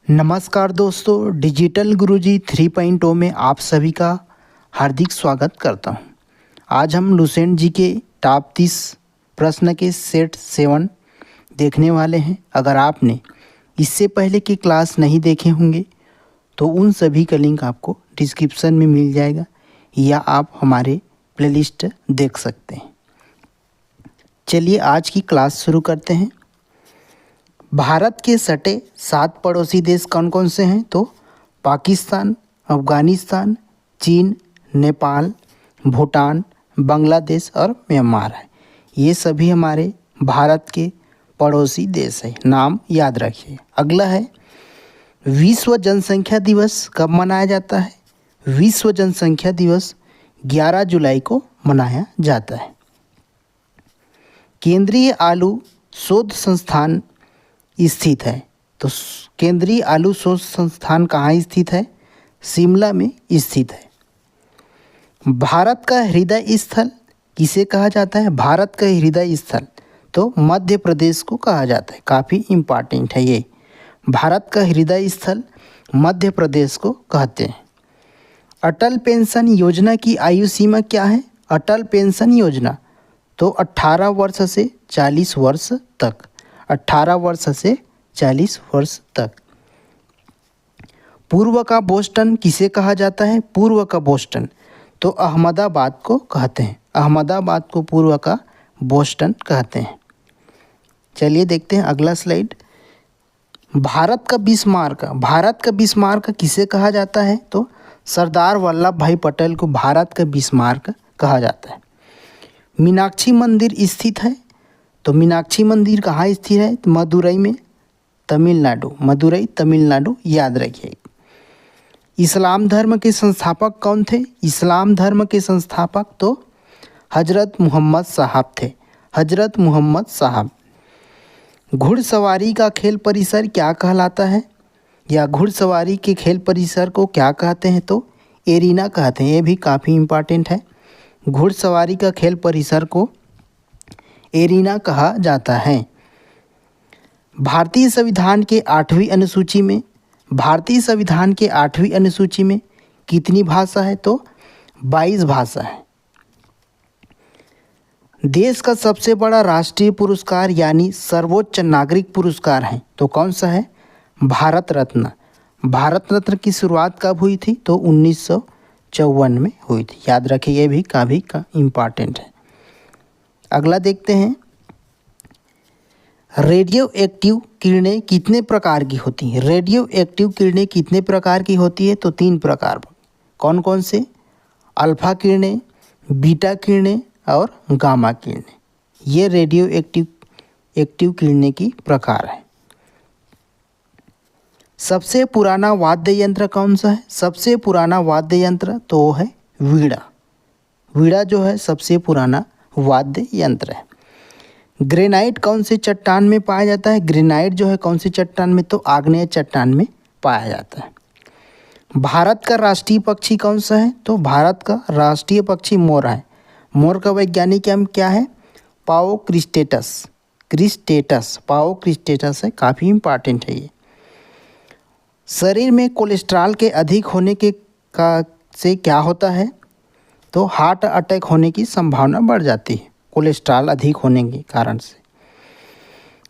नमस्कार दोस्तों, डिजिटल गुरुजी 3.0 में आप सभी का हार्दिक स्वागत करता हूं। आज हम लुसेंट जी के टॉप 30 प्रश्न के सेट 7 देखने वाले हैं। अगर आपने इससे पहले की क्लास नहीं देखे होंगे तो उन सभी का लिंक आपको डिस्क्रिप्शन में मिल जाएगा या आप हमारे प्लेलिस्ट देख सकते हैं। चलिए आज की क्लास शुरू करते हैं। भारत के सटे 7 पड़ोसी देश कौन कौन से हैं? तो पाकिस्तान, अफ़गानिस्तान, चीन, नेपाल, भूटान, बांग्लादेश और म्यांमार है। ये सभी हमारे भारत के पड़ोसी देश हैं, नाम याद रखिए। अगला है, विश्व जनसंख्या दिवस कब मनाया जाता है? विश्व जनसंख्या दिवस 11 जुलाई को मनाया जाता है। केंद्रीय आलू शोध संस्थान स्थित है, तो केंद्रीय आलू शोध संस्थान कहाँ स्थित है? शिमला में स्थित है। भारत का हृदय स्थल किसे कहा जाता है? भारत का हृदय स्थल तो मध्य प्रदेश को कहा जाता है। काफ़ी इम्पॉर्टेंट है ये। भारत का हृदय स्थल मध्य प्रदेश को कहते हैं। अटल पेंशन योजना की आयु सीमा क्या है? अटल पेंशन योजना तो 18 वर्ष से 40 वर्ष तक। 18 वर्ष से 40 वर्ष तक। पूर्व का बोस्टन किसे कहा जाता है? पूर्व का बोस्टन तो अहमदाबाद को कहते हैं। अहमदाबाद को पूर्व का बोस्टन कहते हैं। चलिए देखते हैं अगला स्लाइड। भारत का बिस्मार्क। भारत का बिस्मार्क किसे कहा जाता है? तो सरदार वल्लभ भाई पटेल को भारत का बिस्मार्क कहा जाता है। मीनाक्षी मंदिर स्थित है, तो मीनाक्षी मंदिर कहाँ स्थित है? तो मदुरई में, तमिलनाडु। मदुरई तमिलनाडु याद रखिए। इस्लाम धर्म के संस्थापक कौन थे? इस्लाम धर्म के संस्थापक तो हजरत मोहम्मद साहब थे। हजरत मोहम्मद साहब। घुड़सवारी का खेल परिसर क्या कहलाता है? या घुड़सवारी के खेल परिसर को क्या कहते हैं? तो एरिना कहते हैं। ये भी काफ़ी इम्पॉर्टेंट है। घुड़सवारी का खेल परिसर को एरिना कहा जाता है। भारतीय संविधान के 8वीं अनुसूची में, भारतीय संविधान के 8वीं अनुसूची में कितनी भाषा है? तो 22 भाषा है। देश का सबसे बड़ा राष्ट्रीय पुरस्कार यानी सर्वोच्च नागरिक पुरस्कार है, तो कौन सा है? भारत रत्न। भारत रत्न की शुरुआत कब हुई थी? तो 1954 में हुई थी। याद रखिए, ये भी काफ़ी इम्पॉर्टेंट है। अगला देखते हैं। रेडियो एक्टिव किरणें कितने प्रकार की होती हैं? रेडियो एक्टिव किरणें कितने प्रकार की होती है? तो 3 प्रकार। कौन कौन से? अल्फा किरणें, बीटा किरणें और गामा किरणें। ये रेडियो एक्टिव किरणें की प्रकार है। सबसे पुराना वाद्य यंत्र कौन सा है? सबसे पुराना वाद्य यंत्र तो है वीणा। वीणा जो है सबसे पुराना वाद्य यंत्र है। ग्रेनाइट कौन से चट्टान में पाया जाता है? ग्रेनाइट जो है कौन सी चट्टान में? तो आग्नेय चट्टान में पाया जाता है। भारत का राष्ट्रीय पक्षी कौन सा है? तो भारत का राष्ट्रीय पक्षी मोर है। मोर का वैज्ञानिक नाम क्या है? पाओ क्रिस्टेटस। क्रिस्टेटस, पाओ क्रिस्टेटस है। काफ़ी इम्पॉर्टेंट है ये। शरीर में कोलेस्ट्रॉल के अधिक होने के से क्या होता है? तो हार्ट अटैक होने की संभावना बढ़ जाती है, कोलेस्ट्रॉल अधिक होने के कारण से।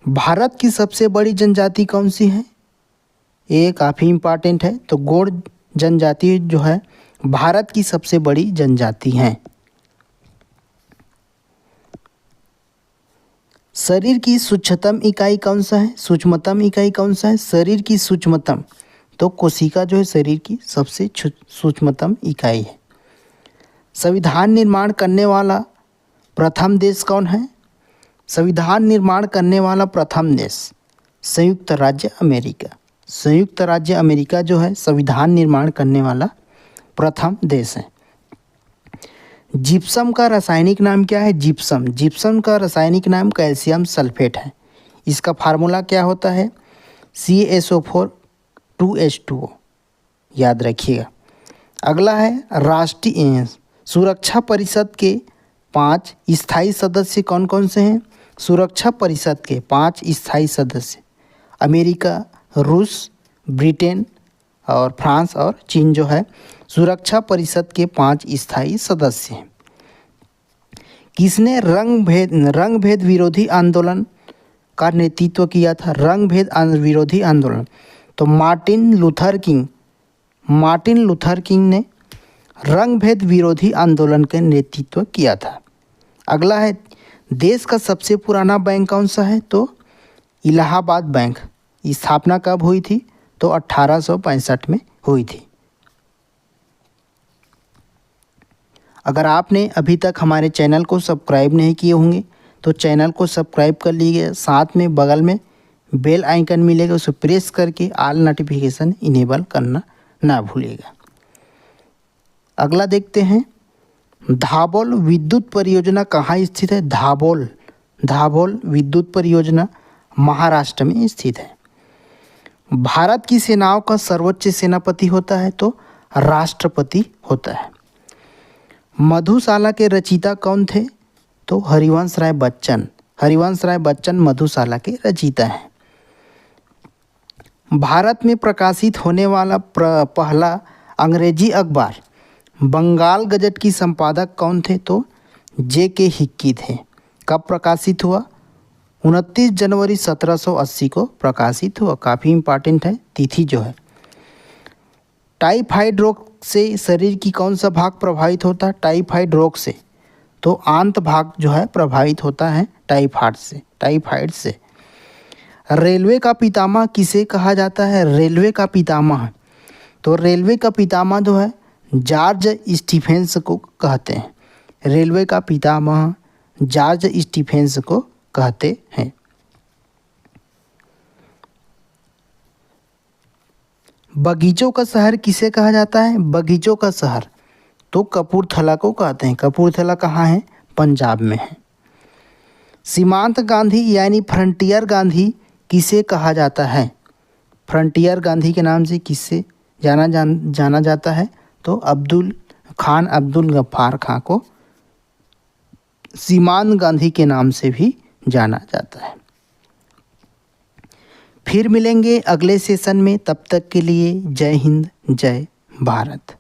भारत की सबसे बड़ी जनजाति कौन सी है? ये काफ़ी इम्पॉर्टेंट है। तो गोंड जनजाति जो है भारत की सबसे बड़ी जनजाति है। शरीर की सूक्ष्मतम इकाई कौन सा है? सूक्ष्मतम इकाई कौन सा है? शरीर की सूक्ष्मतम तो कोशिका जो है शरीर की सबसे सूक्ष्मतम इकाई है। संविधान निर्माण करने वाला प्रथम देश कौन है? संविधान निर्माण करने वाला प्रथम देश संयुक्त राज्य अमेरिका। संयुक्त राज्य अमेरिका जो है संविधान निर्माण करने वाला प्रथम देश है। जिप्सम का रासायनिक नाम क्या है? जिप्सम। जिप्सम का रासायनिक नाम कैल्शियम सल्फेट है। इसका फार्मूला क्या होता है? CaSO4 2H2O। याद रखिएगा। अगला है राष्ट्रीय सुरक्षा परिषद के 5 स्थायी सदस्य कौन कौन से हैं? सुरक्षा परिषद के 5 स्थायी सदस्य अमेरिका, रूस, ब्रिटेन और फ्रांस और चीन जो है सुरक्षा परिषद के 5 स्थायी सदस्य हैं। किसने रंग भेद विरोधी आंदोलन का नेतृत्व किया था? रंग भेद विरोधी आंदोलन, तो मार्टिन लूथर किंग ने रंग भेद विरोधी आंदोलन का नेतृत्व किया था। अगला है, देश का सबसे पुराना बैंक कौन सा है? तो इलाहाबाद बैंक। स्थापना कब हुई थी? तो 1865 में हुई थी। अगर आपने अभी तक हमारे चैनल को सब्सक्राइब नहीं किए होंगे तो चैनल को सब्सक्राइब कर लीजिए, साथ में बगल में बेल आइकन मिलेगा, उसे प्रेस करके ऑल नोटिफिकेशन इनेबल करना ना भूलिएगा। अगला देखते हैं, धाबोल विद्युत परियोजना कहाँ स्थित है? धाबोल विद्युत परियोजना महाराष्ट्र में स्थित है। भारत की सेनाओं का सर्वोच्च सेनापति होता है? तो राष्ट्रपति होता है। मधुशाला के रचयिता कौन थे? तो हरिवंश राय बच्चन मधुशाला के रचयिता हैं। भारत में प्रकाशित होने वाला पहला अंग्रेजी अखबार बंगाल गजट की संपादक कौन थे? तो J.K. हिक्की थे। कब प्रकाशित हुआ? 29 जनवरी 1780 को प्रकाशित हुआ। काफ़ी इम्पॉर्टेंट है तिथि जो है। टाइफाइड रोग से शरीर की कौन सा भाग प्रभावित होता है? टाइफाइड रोग से तो आंत भाग जो है प्रभावित होता है टाइफाइड से। रेलवे का पितामह किसे कहा जाता है? रेलवे का पितामह, तो रेलवे का पितामह जो है जॉर्ज स्टीफेंस को कहते हैं। रेलवे का पितामह जॉर्ज स्टीफेंस को कहते हैं। बगीचों का शहर किसे कहा जाता है? बगीचों का शहर तो कपूरथला को कहते हैं। कपूरथला कहाँ है? पंजाब में है। सीमांत गांधी यानी फ्रंटियर गांधी किसे कहा जाता है? फ्रंटियर गांधी के नाम से किससे जाना जाता है? तो अब्दुल गफ्फार खां को सीमांत गांधी के नाम से भी जाना जाता है। फिर मिलेंगे अगले सेशन में, तब तक के लिए जय हिंद, जय भारत।